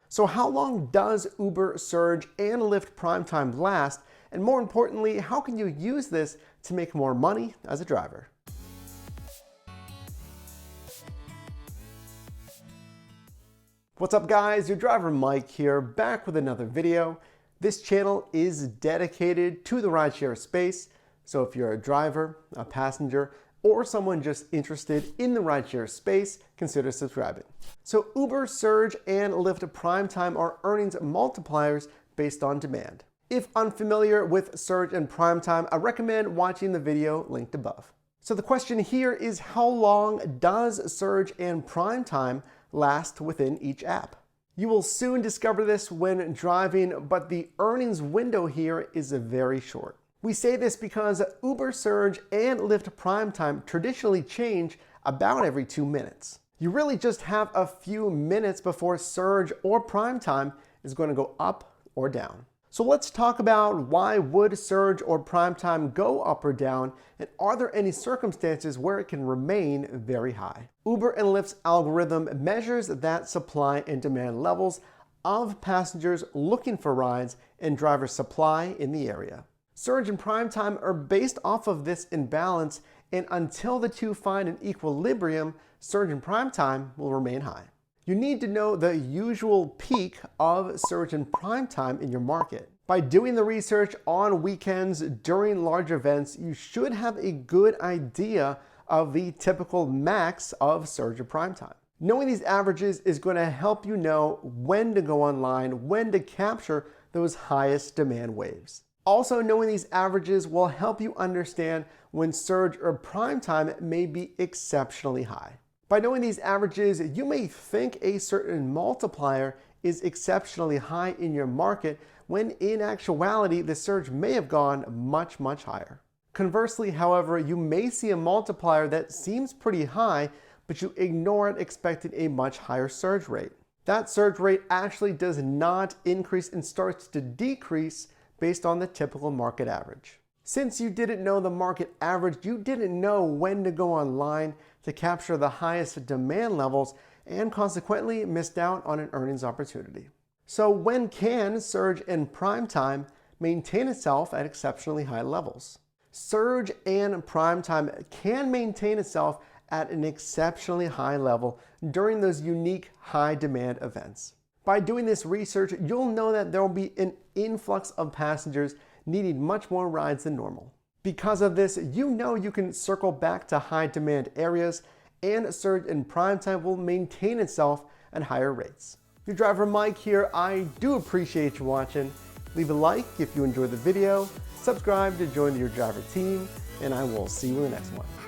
So how long does Uber Surge and Lyft Prime Time last? And more importantly, how can you use this to make more money as a driver? What's up guys, your driver Mike here, back with another video. This channel is dedicated to the rideshare space, so if you're a driver, a passenger, or someone just interested in the rideshare space, consider subscribing. So Uber Surge and Lyft Prime Time are earnings multipliers based on demand. If unfamiliar with Surge and Prime Time, I recommend watching the video linked above. So the question here is, how long does Surge and Prime Time last within each app? You will soon discover this when driving, but the earnings window here is very short. We say this because Uber Surge and Lyft Prime Time traditionally change about every 2 minutes. You really just have a few minutes before Surge or Prime Time is going to go up or down. So let's talk about why would Surge or Prime Time go up or down, and are there any circumstances where it can remain very high? Uber and Lyft's algorithm measures that supply and demand levels of passengers looking for rides and driver supply in the area. Surge and Prime Time are based off of this imbalance, and until the two find an equilibrium, Surge and Prime Time will remain high. You need to know the usual peak of Surge and Prime Time in your market. By doing the research on weekends during large events, you should have a good idea of the typical max of Surge or Prime Time. Knowing these averages is going to help you know when to go online, when to capture those highest demand waves. Also, knowing these averages will help you understand when Surge or Prime Time may be exceptionally high. By knowing these averages, you may think a certain multiplier is exceptionally high in your market, when in actuality, the surge may have gone much, much higher. Conversely, however, you may see a multiplier that seems pretty high, but you ignore it expecting a much higher surge rate. That surge rate actually does not increase and starts to decrease based on the typical market average. Since you didn't know the market average, you didn't know when to go online to capture the highest demand levels, and consequently missed out on an earnings opportunity. So when can Surge and Prime Time maintain itself at exceptionally high levels? Surge and Prime Time can maintain itself at an exceptionally high level during those unique high demand events. By doing this research, you'll know that there will be an influx of passengers needing much more rides than normal. Because of this, you know you can circle back to high demand areas, and Surge and Prime Time will maintain itself at higher rates. Your driver Mike here. I do appreciate you watching. Leave a like if you enjoyed the video, subscribe to join your driver team, and I will see you in the next one.